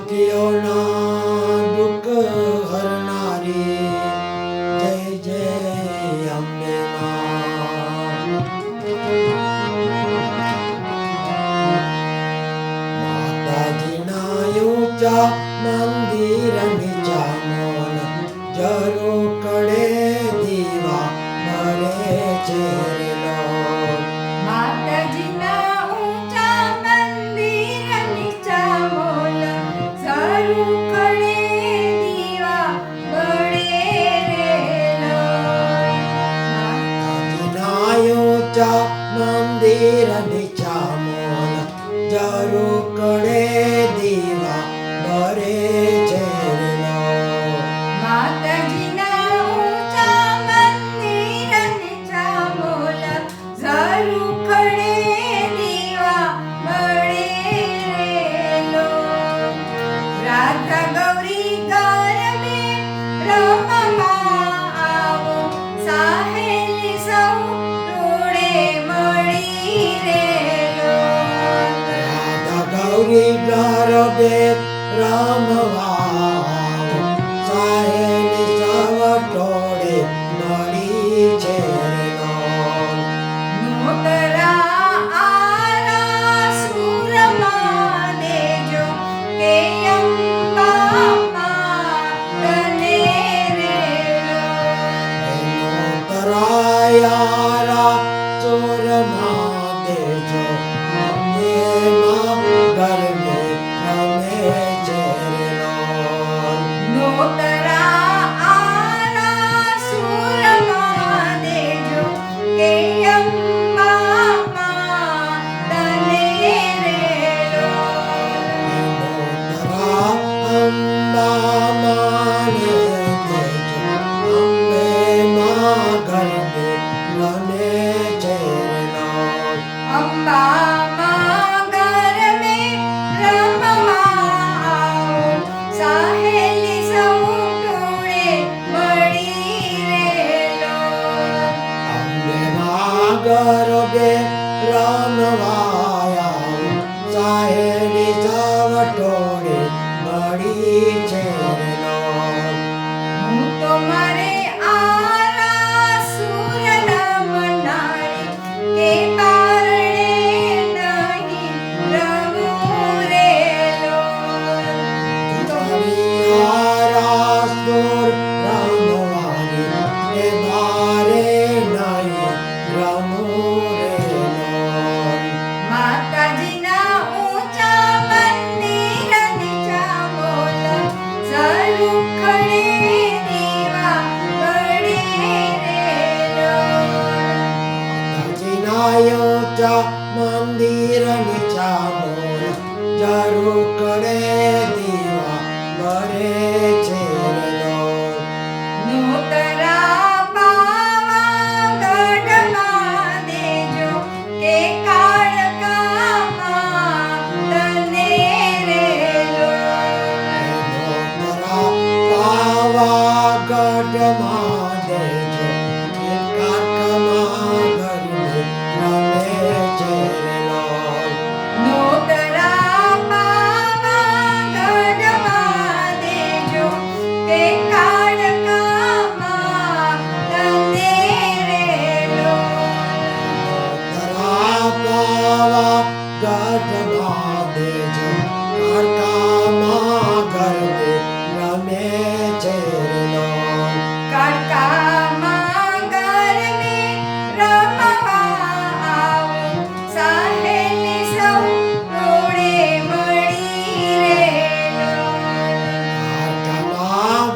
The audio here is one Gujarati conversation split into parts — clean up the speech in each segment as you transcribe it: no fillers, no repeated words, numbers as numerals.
સખીઓના દુઃખ હરનારી જય જય અંબે માં. માતાજીના ઊંચા મંદિર નીચા મોન જરૂર કડે દીવા મરે છે રે લોક. માતાજીના ઊંચા મંદિર નીચા મોલ જરૂર કડે દીવા બળે રે લોક. માતાજીના ઊંચા મંદિર નીચા મોન જરૂર કડે દીવા મરે છે રે લોક. માતાજીના ઊંચા મંદિર નીચા મોલ જરૂર કડે દીવા બળે રે લોક. રાધા ગૌરી ગરબે રમવા આવો સાહેલી સૌ જોડે મળી રે લોક. રાધા ગૌરી ગરબે રમવા સાહેલી સવ ટોળે મળી છે રે લોક. નોતરા આરા સુરમાં દેજો કે અંબામાં તને રે લોક. તરાયારા ચોરમાં દેજો અંબેમાં ગરબે રમે છે રે લોક. નોતરા આરા સુરમાં દેજો કે અંબામાં તને રે લોક. અંબામાં દેજો અંબેમાં ગરબે રમે છે રે લોક. અંબામાં ગરબે રમવા આવો સાહેલી સૌ ટોળે મળી રે લોક. અંબેમાં ગરબે રમવાયા સાહેલી સવ ટોળે મળી છે રે લોક. હું તો મારે આરા સુર રમનારી કે બારણે નહીં રમું રે લોક. તારા સુર રમવાની એ બારે નહીં રમું રે લોક. માતાજીના ઊંચા મંદિર નીચા મોલ જરૂર ખડે દીવા બળે રે લોક. તાજીના ઊંચા મંદિર નીચા મોર જરૂર કરે દીવા બરે છે રે લોક. નોતરા પાવાગઢમાં દેજો કે કાળકામાં તને રે લોક. પાવાગઢમાં દેજો કે કાકમાં ગરબે રમે છે રે લોક. નોતરા પાવાગઢમાં દેજો કે કાળકામાં તને રે લોક. પાવાગઢમાં દેજો કાળકામાં ગરબે રમે છે રે લોક. કાળકામાં ગરબે રમવા આવો સાહેલી સૌ ટોળે મળી રે લોક.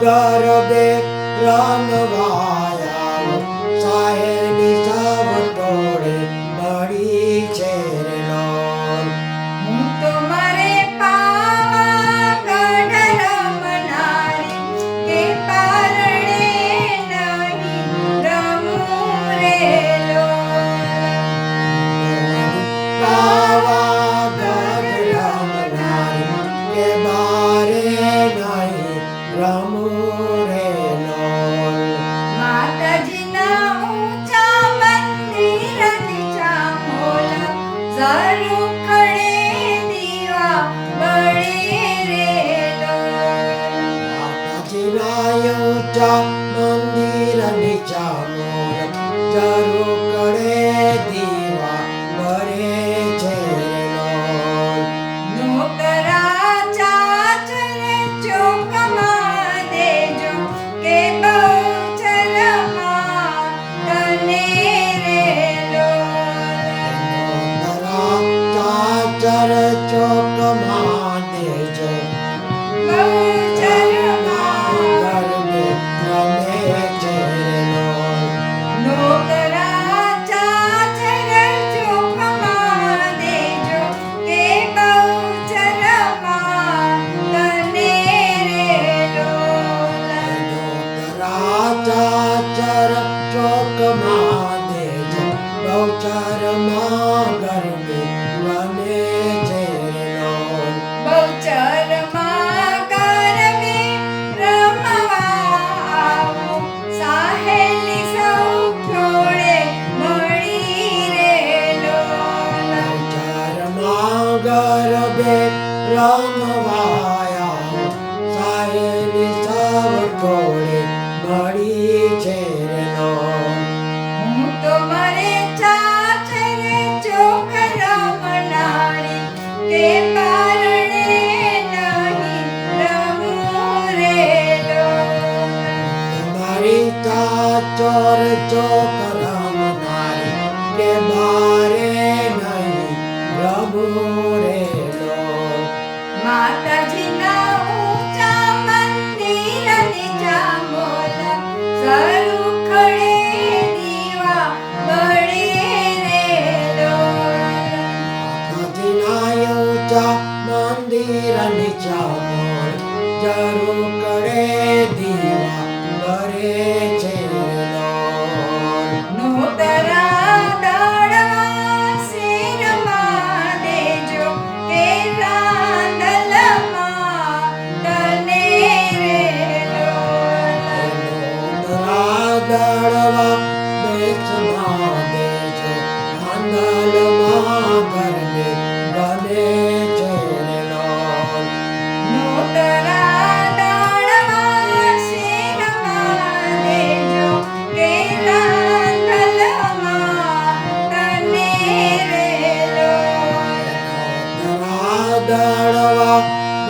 ગરબે રમવાયા સાહેલી સવ ટોળે મળી છે રે લોક. હું તો મારે પાવાગઢ રમનારી કે પારણે નહીં રમું રે લોક. પાવાગઢ રમનારી કે બારે નહીં રમું રે લોક. માતાજીના ઊંચા મંદિર નીચા મોલ જરૂર ખડે દીવા બળે રે ચોકમાં દેજો બહુચરમાં ગરબે રમે છે નો નોતરા ચાચર ચોખમાં દેજો કે બહુચરમાં તને રેલો રાજા ચર ચોકમાં દેજો બહુચરમાં ગરબે રમે છે નો બહુચરમાં ગરબે રમવા આવો સાહેલી સૌ જોડે મળી રેલો ચારમાં ગરબે રમવાયા સાહેલી સૌ જોડે મળી છે નો હું તો મરે ચાચરે ચોખ રમનારી કે પારણે નહીં રમું રેલો તમારી ચાચર ચોક રમનારી કે બારે નહીં રમુરેલો માતાજીના ઊંચા મંદિરની ચામોલ સરુખડે દીવા બળે રેલો નદીના ઊંચા મંદિર નીચામણ જરૂર કરે દીવા કરે છે નોતરા દળવા શિરમાં દેજો કે રાંદલમાં તને રેલો દળવા દેશમાં દેજો આંદલમાં ગરબે ગમે છે નોતરા દળવા શિરમાં દેજો કે રાંદલમાં તને રેલો દળવા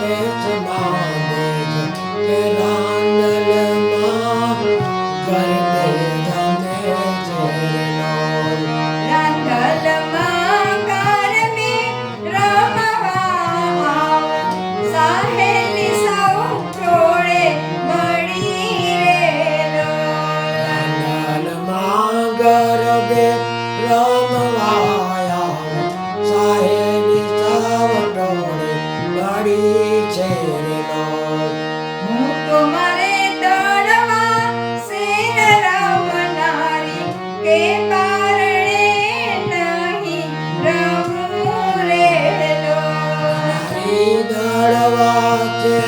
દેશમાં દેજો કે રાંદલમાં ગરબે ગમે છે રાંદલમાં ગરબે રમવા સાહેલી સૌ જોડે મળી રેલો આંગણમાં ગરબે રમવાયા સાહેલી સાવટોળે મળી છે હું તો મરે દળવા શેર રમનારી કે પારણે નહીં રમું રેલો હરી દળવા છે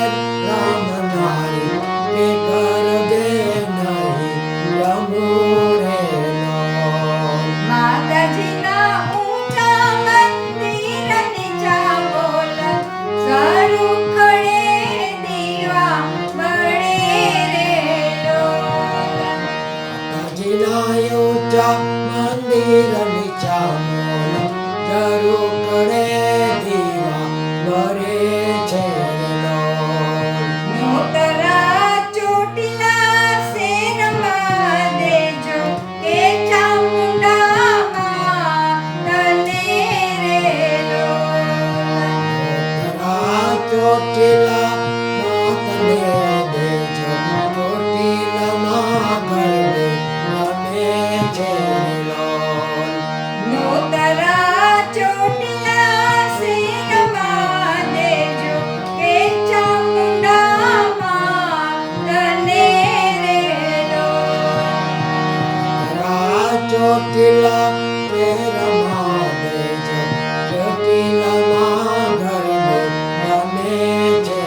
રામનારી કે ગરબે નહીં રમુરેલો માતાજીના ઊંચા મંદિરની ચામોલ સરુખડે દીવા બળે રેલો નદીના ઊંચા મંદિર નીચામણ જરૂર કરે દીવા કરે છે નોતરા ચોટીલા શેરમાં દેજો કે ચામુંડામાં તને રેલો ચોટીલા માતને દેજો ચોટીલામાં ગરબે રમે છે નોતરા ચોટીલા શેરમાં દેજો કે ચામુંડામાં તને રેલો ચોટીલા તેરમાં દેજો ચોટીલામાં ગરબે રમે છે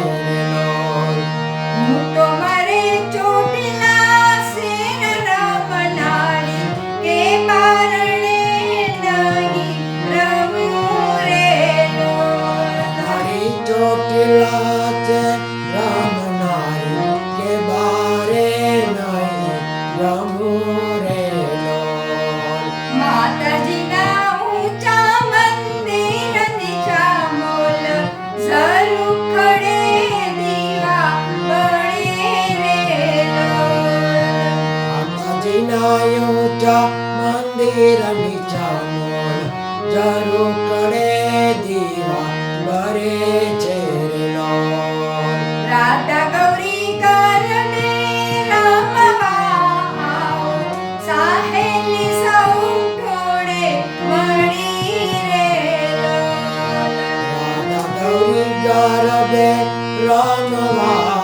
હું તો મરે ચોટીલા શેર રમનારી કે પારણે નહીં રમું રેલો તારી ચોટીલા છે રમનારી કે બારે નહીં રમુરેલો માતાજીના ઊંચા મંદિરની ચામોલ સરુખડે દીવા બળે રેલો માતાજીના ઊંચા મંદિર નીચામણ જરૂર કરે દીવા બરે ઝેરનો રાધા ગૌરી કરને રમવાઓ સાહેલી સૌ જોડે મળી રે રાધા ગૌરી ગરબે રમવા